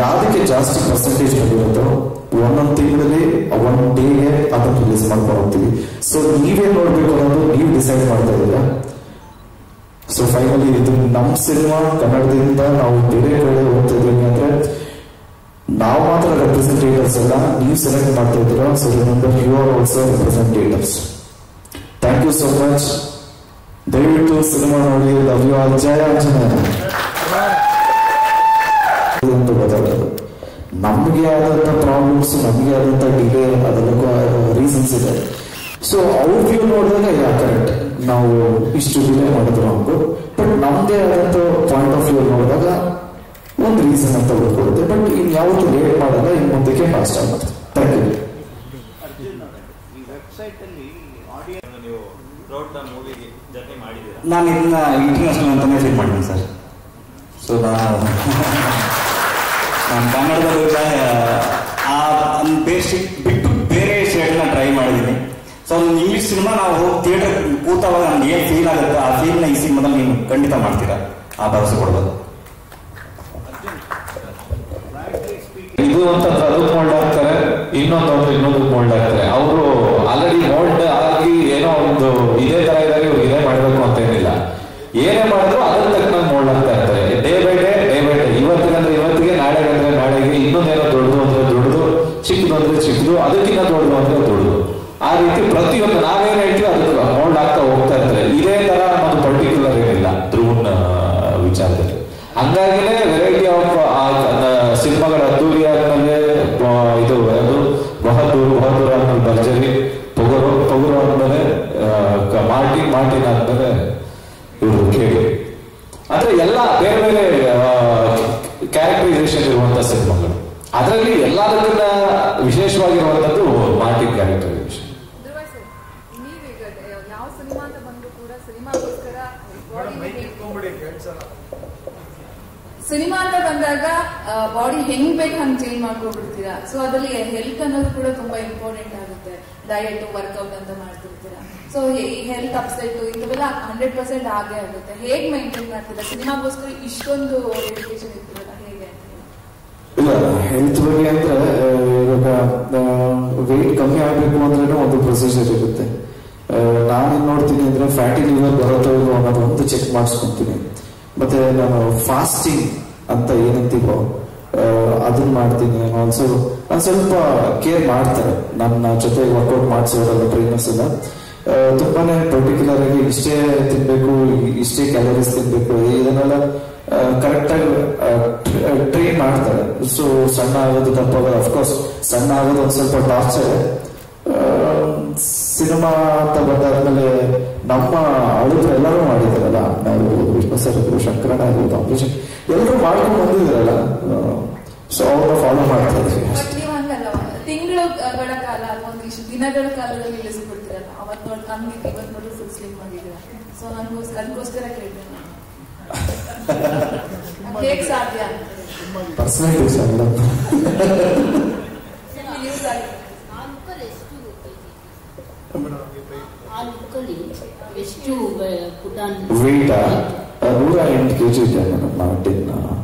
ಯಾವುದಕ್ಕೆ ಜಾಸ್ತಿ ಪರ್ಸೆಂಟೇಜ್ ಬಂದಿರುತ್ತೋ ಒಂದೊಂದು ತಿಂಗಳಲ್ಲಿ ಒನ್ ಡೇಗೆ ಅದನ್ನು ರಿಲೀಸ್ ಮಾಡ್ಕೊಂಡು ಹೋಗ್ತೀವಿ. ಸೊ ನೀವೇ ನೋಡ್ಬೇಕು ಅನ್ನೋದು ನೀವು ಡಿಸೈಡ್ ಮಾಡ್ತಾ ಇದ್ದೀರಾ. ಸೊ ಫೈನಲಿ ಇದು ನಮ್ಮ ಸಿನಿಮಾ ಕನ್ನಡದಿಂದ ನಾವು ಬೇರೆ ಕಡೆ ಹೋಗ್ತಿದ್ದೀವಿ ಅಂದ್ರೆ ನಾವು ಮಾತ್ರ ರೆಪ್ರೆಸೆಂಟೇಟಿವ್ಸ್ ಅಲ್ಲ, ನೀವು ಸೆಲೆಕ್ಟ್ ಮಾಡ್ತಾ ಇದ್ದೀರಾ. So remember you are also representatives. Thank you so much. ದಯವಿಟ್ಟು ಸಿನಿಮಾ ನೋಡಿ. Love you all. ಜಯ ಆಂಜನೇಯ. ಗೊತ್ತಾಗೋದು ನಮಗೆ ಆದಂತ ಪ್ರಾಬ್ಲಮ್ಸ್, ನಮಗೆ ಆದಂತ ಡಿಲೇ, ಅದೆಲ್ಲಕ್ಕೂ ರೀಸನ್ಸ್ ಇದೆ. ಸೊ ಅವ್ರ ವ್ಯೂ ನೋಡಿದಾಗ ಕರೆಕ್ಟ್, ನಾವು ಇಷ್ಟು ಡಿಲೇ ಮಾಡಿದ್ರು ನಮಗೂ, ಬಟ್ ನಮ್ದೇ ಆದಂತ ಪಾಯಿಂಟ್ ಆಫ್ ವ್ಯೂ ನೋಡಿದಾಗ ಒಂದು ರೀಸನ್ ಅಂತ ಗೊತ್ತಿರುತ್ತೆ. ಬಟ್ ಇನ್ ಯಾವತ್ತೂ ಲೇಟ್ ಮಾಡಲ್ಲ, ಇನ್ ಮುಂದಕ್ಕೆ ಫಾಸ್ಟ್ ಆಗುತ್ತೆ. Thank you. ನಾನು ಇದನ್ನ ಇಂಟರ್ನ್ಯಾಷನಲ್ ಅಂತಾನೆ ಫೀಲ್ ಮಾಡಿದ್ದೀನಿ ಸರ್. ಸೊ ನಾನು ಕನ್ನಡದಲ್ಲಿ ಆ ಬೇಸಿಕ್ ಬಿಟ್ಟು ಬೇರೆ ಶೇಡ್ನ ಟ್ರೈ ಮಾಡಿದ್ದೀನಿ. ಸೊ ಒಂದು ಇಂಗ್ಲಿಷ್ ಸಿನಿಮಾ ನಾವು ಥಿಯೇಟರ್ ಕೂತಾವಾಗ ನಮ್ಗೆ ಏನು ಫೀಲ್ ಆಗುತ್ತೆ, ಆ ಫೀಲ್ನ ಈ ಸಿನಿಮಾದಲ್ಲಿ ನೀವು ಖಂಡಿತ ಮಾಡ್ತೀರಾ, ಆ ಭರವಸೆ ಕೊಡ್ಬೋದು. ಇದು ಅಂತ ಅದಕ್ಕೆ ಮೋಲ್ಡ್ ಆಗ್ತಾರೆ, ಇನ್ನೊಂದಕ್ಕೆ ಮೋಲ್ಡ್ ಆಗ್ತಾರೆ. ಅವರು ಆಲ್ರೆಡಿ ಮೋಲ್ಡ್ ಆಗಿ ಏನೋ ಒಂದು ಇದೇ ತರ ಇದಾಗ ಇದೇ ಮಾಡಬೇಕು ಅಂತ ಏನಿಲ್ಲ. ಏನೇ ಮಾಡಿದ್ರು ಅದನ್ನ ಹಂಗಾಗಿನೇ ವೆರೈಟಿ ಆಫ್ ಸಿನಿಮಾಗಳ ಅದ್ದೂರಿ ಆದ್ಮೇಲೆ ಇದು ಅದು ಬಹದ್ದೂರ್ ಆದ್ಮೇಲೆ ಭರ್ಜರಿ, ಪೊಗರು ಆದ್ಮೇಲೆ ಮಾರ್ಟಿನ್ ಆದ್ಮೇಲೆ ಇವರು ಕೇಳಿ, ಅಂದ್ರೆ ಎಲ್ಲ ಬೇರೆ ಬೇರೆ ಕ್ಯಾರೆಕ್ಟರೈಸೇಷನ್ ಇರುವಂತ ಸಿನಿಮಾಗಳು. ಅದರಲ್ಲಿ ಎಲ್ಲದಕ್ಕಿಂತ ವಿಶೇಷವಾಗಿರುವಂತದ್ದು ಮಾರ್ಟಿನ್ ಕ್ಯಾರೆಕ್ಟರೈಸೇಷನ್. ಯಾವ ಸಿನಿಮಾ ಅಂತ ಬಂದ್ರು ಕೂಡ ಸಿನಿಮಾಗೋಸ್ಕರ ಸಿನಿಮಾ ಅಂತ ಬಂದಾಗ ಬಾಡಿ ಹೆಂಗ್ ಬೇಕು ಹಂಗ್ ಚೇಂಜ್ ಮಾಡ್ಕೊಬಿಡ್ತೀರಾ. ಸೊ ಅದ್ರಲ್ಲಿ ಹೆಲ್ತ್ ಅನ್ನೋದು ಕೂಡ ತುಂಬಾ ಇಂಪಾರ್ಟೆಂಟ್ ಆಗುತ್ತೆ. ಡಯಟ್, ವರ್ಕೌಟ್ ಅಂತ ಮಾಡ್ತಿರ್ತೀರಾ. ಸೊ ಈ ಹೆಲ್ತ್ ಅಪ್ಸೆಟ್ ಇಂಥವೆಲ್ಲ 100% ಆಗೇ ಆಗುತ್ತೆ. ಹೇಗ್ ಮೈಂಟೈನ್ ಮಾಡ್ತೀರಾ ಸಿನಿಮಾಗೋಸ್ಕರ ಇಷ್ಟೊಂದು ಡೆಡಿಕೇಶನ್ ಇರ್ತೀರಲ್ಲ, ಹೇಗೆ ಅಂತ? ಇಲ್ಲ, ಹೆಲ್ತ್ ಬಗ್ಗೆ ಅಂದ್ರೆ ಇವಾಗ ವೆಯ್ಟ್ ಕಮ್ಮಿ ಆಗ್ಬೇಕು ಅಂದ್ರೆ ಒಂದು ಪ್ರೊಸೀಜರ್ ಇರುತ್ತೆ. ನಾನೇನ್ ನೋಡ್ತೀನಿ ಅಂದ್ರೆ ಫ್ಯಾಟಿ ಲಿವರ್ ಬರುತ್ತೋ ಇಲ್ವೋ ಅನ್ನೋದು ಒಂದು ಚೆಕ್ ಮಾಡಿಸ್ಕೊಂತೀನಿ. ಮತ್ತೆ ನಾನು ಫಾಸ್ಟಿಂಗ್ ಅಂತ ಏನಂತೀವೋ ಅದನ್ನ ಮಾಡ್ತೀನಿ. ಆಲ್ಸೋ ನಾನು ಸ್ವಲ್ಪ ಕೇರ್ ಮಾಡ್ತಾರೆ ನನ್ನ ಜೊತೆ ವರ್ಕೌಟ್ ಮಾಡಿಸೋರಲ್ಲ ಟ್ರೈನರ್ಸ್ ಎಲ್ಲ. ತುಂಬಾನೇ ಪರ್ಟಿಕ್ಯುಲರ್ ಆಗಿ ಇಷ್ಟೇ ತಿನ್ಬೇಕು, ಇಷ್ಟೇ ಕ್ಯಾಲರೀಸ್ ತಿನ್ಬೇಕು, ಇದನ್ನೆಲ್ಲ ಕರೆಕ್ಟಾಗಿ ಟ್ರೈನ್ ಮಾಡ್ತಾರೆ. ಸೊ ಸಣ್ಣ ಆಗೋದು, ದಪ್ಪ ಆಗೋದು, ಅಫ್ಕೋರ್ಸ್ ಸಣ್ಣ ಆಗೋದು ಒಂದು ಸ್ವಲ್ಪ ಟಾರ್ಚರ್. ಸಿನಿಮಾ ಅಂತ ಬಂದಾದ್ಮೇಲೆ ನಮ್ಮ ಅಳಿದ್ರು ಎಲ್ಲರೂ ಮಾಡಿದಾರಲ್ಲ, ನಾವು ವಿಷ್ಣು ಸರ್ ಇದ್ರು, ಶಂಕರಣ್ಣ ಇರ್ಬೋದು, ಅಂಬರೀಷ್ ಎಲ್ಲರೂ ಮಾಡ್ಕೊಂಡು ಬಂದಿದ್ರಲ್ಲ. ಸೊ ಅವ್ರನ್ನ ಫಾಲೋ ಮಾಡ್ತಾ ಇದ್ವಿ. ತಿಂಗಳುಗಳ ಕಾಲ ಅಥವಾ ಒಂದಿಷ್ಟು ದಿನಗಳ ಕಾಲದಲ್ಲಿ ಇಳಿಸ್ಬಿಡ್ತೀರಲ್ಲ, ಅವತ್ತು ನೋಡಿ ನಮ್ಗೆ ಇವತ್ತು ನೋಡಿ ಫುಲ್ ಸ್ಲಿಮ್ ಆಗಿದ್ದೀರ. ಸೊ ಅದಕ್ಕೋಸ್ಕರ ಕೇಳ್ತೇನೆ, ಹೇಗ್ ಸಾಧ್ಯ ಅಂತ? ಪರ್ಸನಾಲಿಟೀಸ್ ಅಲ್ಲ. ವೆಯ್ಟ್ 108 kg ಇದೆ ಮೇಡಮ್ ಮಾರ್ಟಿನ್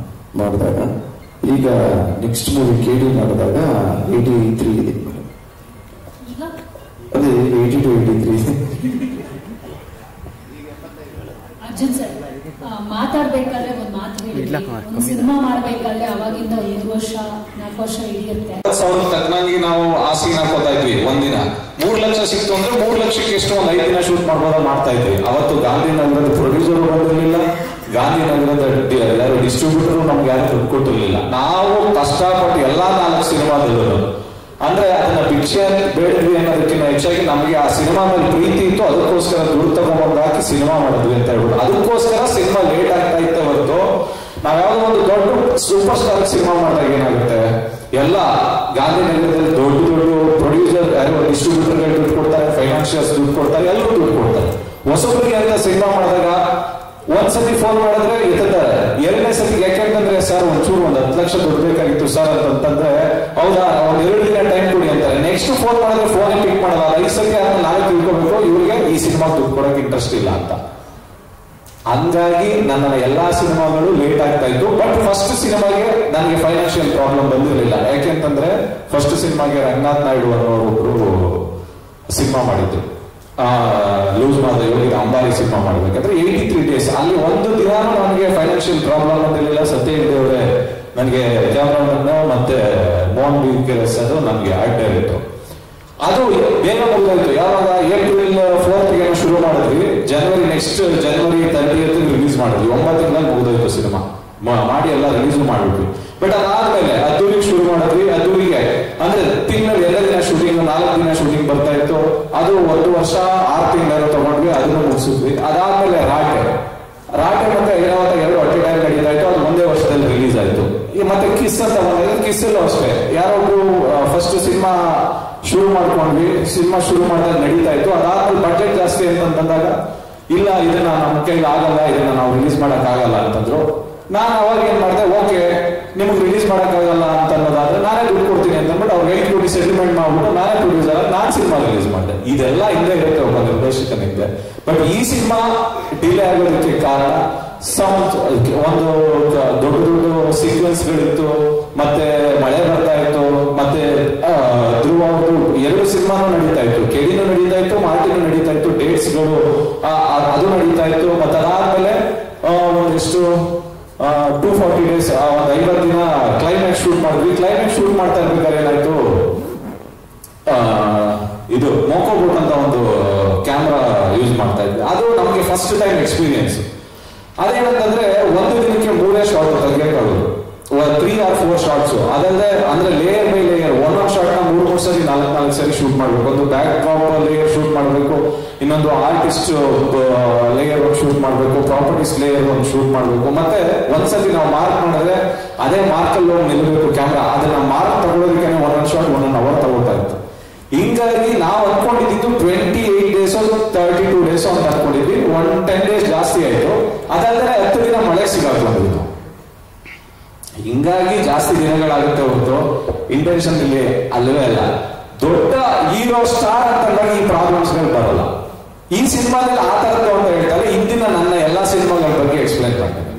ಮಾಡಿದಾಗ. ಈಗ ನೆಕ್ಸ್ಟ್ ಮೂವಿ KD ಮಾಡಿದಾಗ 83 ಇದೆ ಮೇಡಮ್. ಅದೇ 80 to 83. ಅರ್ಜುನ್ ಸರ್ ಮಾತಾಡ್ಬೇಕಾದ್ರೆ ಒಂದು ಮಾತು ಹೇಳಿದ್ರಿ, ಒಂದು ಸಿನಿಮಾ ಮಾಡ್ಬೇಕಾದ್ರೆ ಅವಾಗಿಂದ 5 ವರ್ಷ 4 ವರ್ಷ ಹಿಡಿಯುತ್ತೆ. 10,000 ತಕ್ಕನಾಗಿ ನಾವು ಆ ಸೀನ್ ಹಾಕೋತಾ ಇದ್ವಿ. ಒಂದಿನ 3 ಲಕ್ಷ ಸಿಕ್ತು ಅಂದ್ರೆ 3 ಲಕ್ಷಕ್ಕೆ ಎಷ್ಟು ಒಂದು 5 ದಿನ ಶೂಟ್ ಮಾಡ್ಬೋದ ಮಾಡ್ತಾ ಇದ್ವಿ. ಅವತ್ತು ಗಾಂಧಿನಗರದ ಪ್ರೊಡ್ಯೂಸರ್ ಬಂದಿರಲಿಲ್ಲ, ಗಾಂಧಿನಗರದ ಯಾರು ಡಿಸ್ಟ್ರಿಬ್ಯೂಟರ್ ನಮ್ಗೆ ಯಾರು ದುಡ್ಡು ಕೊಟ್ಟಿರ್ಲಿಲ್ಲ. ನಾವು ಕಷ್ಟಪಟ್ಟು ಎಲ್ಲಾ 4 ಸಿನಿಮಾದಲ್ಲೂ ಅಂದ್ರೆ ಅದನ್ನ ಭಿಕ್ಷೆ ಬೇಡಿದ್ವಿ ಅನ್ನೋದಕ್ಕಿಂತ ಹೆಚ್ಚಾಗಿ ನಮಗೆ ಆ ಸಿನಿಮಾ ಮೇಲೆ ಪ್ರೀತಿ ಇತ್ತು. ಅದಕ್ಕೋಸ್ಕರ ದುಡ್ಡು ತಗೊಂಡ್ ಹಾಕಿ ಸಿನಿಮಾ ಮಾಡಿದ್ವಿ ಅಂತ ಹೇಳ್ಬಿಟ್ಟು ಅದಕ್ಕೋಸ್ಕರ ಸಿನಿಮಾ ಲೇಟ್ ಆಗ್ತಾ ಇತ್ತು ಹೊರತು ನಾವ್ ಯಾವ್ದೋ ಒಂದು ದೊಡ್ಡ ಸೂಪರ್ ಸ್ಟಾರ್ ಸಿನಿಮಾ ಮಾಡಿದಾಗ ಏನಾಗುತ್ತೆ, ಎಲ್ಲ ಗಾಂಧಿನಗರದಲ್ಲಿ ದೊಡ್ಡ ಪ್ರೊಡ್ಯೂಸರ್ ಯಾರು ಡಿಸ್ಟ್ರಿಬ್ಯೂಟರ್ಗಳು ದುಡ್ಡು ಕೊಡ್ತಾರೆ, ಫೈನಾನ್ಷಿಯಲ್ಸ್ ದುಡ್ಡು ಕೊಡ್ತಾರೆ, ಎಲ್ಲರೂ ದುಡ್ಡು ಕೊಡ್ತಾರೆ. ಹೊಸಬರಿಗೆ ಅಂತ ಸಿನಿಮಾ ಮಾಡಿದಾಗ ಒಂದ್ಸತಿ ಫೋನ್ ಮಾಡಿದ್ರೆ ಎತ್ತಾರೆ, 2ನೇ ಸತಿ ಯಾಕೆಂತಂದ್ರೆ ಸರ್ ಒಂಚೂರು 10 ಲಕ್ಷ ದುಡ್ಡು ಬೇಕಾಗಿತ್ತು ಸರ್ ಅಂತಂದ್ರೆ ಹೌದಾ ಒಂದ್ 2 ದಿನ ಟೈಮ್ ಕೊಡಿ ಅಂತಾರೆ. ನೆಕ್ಸ್ಟ್ ಫೋನ್ ಮಾಡಿದ್ರೆ ಫೋನ್ ಪಿಕ್ ಮಾಡಲ್ಲ. 5 ಸತಿ ಆದ್ಮೇಲೆ ನಾವೇ ತಿಳ್ಕೊಬೇಕು ಇವ್ರಿಗೆ ಈ ಸಿನಿಮಾ ದುಡ್ಡು ಕೊಡಕ್ಕೆ ಇಂಟ್ರೆಸ್ಟ್ ಇಲ್ಲ ಅಂತ. ಹಂಗಾಗಿ ನನ್ನ ಎಲ್ಲಾ ಸಿನಿಮಾಗಳು ಲೇಟ್ ಆಗ್ತಾ ಇತ್ತು. ಬಟ್ ಫಸ್ಟ್ ಸಿನಿಮಾಗೆ ನನಗೆ ಫೈನಾನ್ಷಿಯಲ್ ಪ್ರಾಬ್ಲಮ್ ಬಂದಿರಲಿಲ್ಲ. ಯಾಕೆಂತಂದ್ರೆ ಫಸ್ಟ್ ಸಿನಿಮಾಗೆ ರಂಗನಾಥ್ ನಾಯ್ಡು ಅನ್ನೋರು ಒಬ್ರು ಸಿನಿಮಾ ಮಾಡಿದ್ರು, ಲೂಸ್ ಮಾಡಿದ ಇವರಿಗೆ ಅಂಬಾರಿ ಸಿನಿಮಾ ಮಾಡ್ಬೇಕಾದ್ರೆ 83 days ಅಲ್ಲಿ ಒಂದು ದಿನ ನನಗೆ ಫೈನಾನ್ಷಿಯಲ್ ಪ್ರಾಬ್ಲಮ್ ಅಂತಿರಲಿಲ್ಲ. ಸತ್ಯ ಇದ್ದವ್ರೆ ನನಗೆ ಕ್ಯಾಮ್ರಾಮನ್ ಮತ್ತೆ ಮೋಹನ್ ಬಿಕೆರೆಸ್ ಅದು ನನಗೆ ಆರ್ಟ್ ಡೈರೆಕ್ಟರ್. ಅದು ಬೇಗ ಮುಗಿದೋಯ್ತು. ಯಾವಾಗ April 4th ಶುರು ಮಾಡಿದ್ವಿ, ನೆಕ್ಸ್ಟ್ ಜನವರಿ 30th ರಿಲೀಸ್ ಮಾಡಿದ್ವಿ. 9 ತಿಂಗಳಲ್ಲಿ ಮುಗಿದೋಯ್ತು ಸಿನಿಮಾ ಮಾಡಿ ಎಲ್ಲ ರಿಲೀಸ್ ಮಾಡಿದ್ವಿ. ಬಟ್ ಅದಾದ್ಮೇಲೆ ಅದ್ದೂರಿಗೆ ಶುರು ಮಾಡಿದ್ವಿ. ಅದ್ದೂರಿಗೆ ಅಂದ್ರೆ ತಿಂಗಳಲ್ಲಿ 2 ದಿನ ಶೂಟಿಂಗ್, 4 ದಿನ ಶೂಟಿಂಗ್ ಬರ್ತಾ ಇತ್ತು. ಅದು 1 ವರ್ಷ 6 ತಿಂಗಳು ತಗೊಂಡ್ವಿ, ಅದನ್ನು ಮುಗಿಸಿದ್ವಿ. ಅದಾದ್ಮೇಲೆ ರಾಟೆ ಮತ್ತೆ ಐರಾವತ 2 ಅಟ್ ಟೈಮ್ ನಡೀತಾ ಇತ್ತು. ಅದು ಒಂದೇ ವರ್ಷದಲ್ಲಿ ರಿಲೀಸ್ ಆಯ್ತು. ಮತ್ತೆ ಕಿಸ್ ಅಂತ ಬಂದಾಗ ಕಿಸ್ಸಲ್ಲೂ ಅಷ್ಟೇ ಯಾರೊಬ್ರು ಫಸ್ಟ್ ಸಿನಿಮಾ ಶುರು ಮಾಡ್ಕೊಂಡ್ವಿ. ಸಿನಿಮಾ ಶುರು ಮಾಡಿದಾಗ ನಡೀತಾ ಇತ್ತು. ಅದಾದ್ಮೇಲೆ ಬಡ್ಜೆಟ್ ಜಾಸ್ತಿ ಅಂತ ಬಂದಾಗ ಇಲ್ಲ ಇದನ್ನ ನಮ್ಮ ಕೈಲಿ ಆಗಲ್ಲ, ಇದನ್ನ ನಾವು ರಿಲೀಸ್ ಮಾಡಕ್ ಆಗಲ್ಲ ಅಂತಂದ್ರು. ನಾನು ಅವಾಗ ಏನ್ ಮಾಡಿದೆ, ಓಕೆ ನಿಮ್ಗೆ ರಿಲೀಸ್ ಮಾಡಕ್ ಆಗಲ್ಲ ಅಂತ ಅನ್ನೋದಾದ್ರೆ ನಾನೇ ದುಡ್ಡು ಕೊಡ್ತೀನಿ ಅಂತ ಅಂದ್ಬಿಟ್ಟು ಅವ್ರಿಗೆ 8 ಕೋಟಿ ಸೆಟಲ್ಮೆಂಟ್ ಮಾಡ್ಬಿಟ್ಟು ನಾನೇ ಪ್ರೊಡ್ಯೂಸರ್ ನಾನು ಸಿನಿಮಾ ರಿಲೀಸ್ ಮಾಡಿದೆ. ಇದೆಲ್ಲ ಹಿಂದೆ ಇರುತ್ತೆ ಒಬ್ಬ ನಿರ್ದೇಶಕನಿಂದ. ಬಟ್ ಈ ಸಿನಿಮಾ ಡಿಲೇ ಆಗೋದಕ್ಕೆ ಕಾರಣ ಒಂದು ದೊಡ್ಡ ಸೀಕ್ವೆನ್ಸ್ ಗಳಿತ್ತು, ಮತ್ತೆ ಮಳೆ ಬರ್ತಾ ಇತ್ತು, ಮತ್ತೆ ಧ್ರುವ ಅವರು 2 ಸಿನಿಮಾನು ನಡೀತಾ ಇತ್ತು. ಕೆಡಿನೂ ನಡೀತಾ ಇತ್ತು, ಮಾರ್ಟಿನೂ ನಡೀತಾ ಇತ್ತು, ಡೇಟ್ಸ್ಗಳು ಅದು ನಡೀತಾ ಇತ್ತು. ಮತ್ತೆ ಅದಾದ್ಮೇಲೆ ಒಂದಿಷ್ಟು 240 days ಒಂದು 50 ದಿನ ಕ್ಲೈಮ್ಯಾಕ್ಸ್ ಶೂಟ್ ಮಾಡಿದ್ವಿ. ಕ್ಲೈಮ್ಯಾಕ್ಸ್ ಶೂಟ್ ಮಾಡ್ತಾ ಇರ್ಬೇಕಾದ್ರೆ ಏನಾಯ್ತು, ಇದು ಮೋಕೋಬೋಟ್ ಅಂತ ಒಂದು ಕ್ಯಾಮ್ರಾ ಯೂಸ್ ಮಾಡ್ತಾ ಇದ್ವಿ. ಅದು ನಮಗೆ ಫಸ್ಟ್ ಟೈಮ್ ಎಕ್ಸ್ಪೀರಿಯನ್ಸ್. ಅದೇನಂತಂದ್ರೆ ಒಂದು ದಿನಕ್ಕೆ 3 ಶಾರ್ಟ್ ತೆಗೆಯೋಕ್ಕಾಗೋದು, 3 or 4 ಶಾರ್ಟ್ಸ್. ಅದಲ್ಲದೆ ಅಂದ್ರೆ ಲೇಯರ್ ಬೈ ಲೇಯರ್, ಒಂದೊಂದು ಶಾರ್ಟ್ ನ 3 ಸರಿ 4 ಸರಿ ಶೂಟ್ ಮಾಡ್ಬೇಕು. ಒಂದು ಬ್ಯಾಕ್ ಡ್ರಾಪ್ ಲೇಯರ್ ಶೂಟ್ ಮಾಡಬೇಕು, ಇನ್ನೊಂದು ಆರ್ಟಿಸ್ಟ್ ಲೇಯರ್ ಒಂದು ಶೂಟ್ ಮಾಡಬೇಕು, ಪ್ರಾಪರ್ಟೀಸ್ ಲೇಯರ್ ಒಂದು ಶೂಟ್ ಮಾಡಬೇಕು. ಮತ್ತೆ ಒಂದ್ಸತಿ ನಾವು ಮಾರ್ಕ್ ಮಾಡಿದ್ರೆ ಅದೇ ಮಾರ್ಕ್ ಅಲ್ಲಿ ಹೋಗಿ ನಿಲ್ಬೇಕು ಕ್ಯಾಮ್ರಾ. ಅದನ್ನ ಮಾರ್ಕ್ ತಗೊಳ್ಳೋದಕ್ಕೆ ಒಂದೊಂದು ಶಾರ್ಟ್ 1 hour ತಗೋತಾ ಇತ್ತು. ಹಿಂಗಾಗಿ ನಾವು ಅನ್ಕೊಂಡಿದ್ದು 28 days 32 days ಅಂತ ಅನ್ಕೊಂಡಿದ್ವಿ. 10 days ಜಾಸ್ತಿ ಆಯ್ತು. ಅದಾದ್ರೆ 10 ದಿನ ಮಳೆ ಸಿಗಾಕ್ಲಾಗಿತ್ತು. ಹಿಂಗಾಗಿ ಜಾಸ್ತಿ ದಿನಗಳಾಗುತ್ತೆ ಹೊರತು ಇಂಟೆನ್ಷನ್ ಇಲ್ಲಿ ಅಲ್ಲವೇ ಅಲ್ಲ. ದೊಡ್ಡ ಹೀರೋ ಸ್ಟಾರ್ ಅಂತಂದಾಗ ಈ ಪ್ರಾಬ್ಲಮ್ಸ್ ಗಳು ಬರಲ್ಲ. ಈ ಸಿನಿಮಾದಲ್ಲಿ ಆ ತರದ್ದು ಅಂತ ಹೇಳ್ತಾರೆ. ಇಂದಿನ ನನ್ನ ಎಲ್ಲಾ ಸಿನಿಮಾಗಳ ಬಗ್ಗೆ ಎಕ್ಸ್ಪ್ಲೈನ್ ಮಾಡ್ತೇನೆ.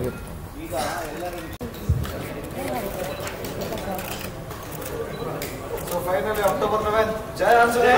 Finally, October 11th. Jai Anjali!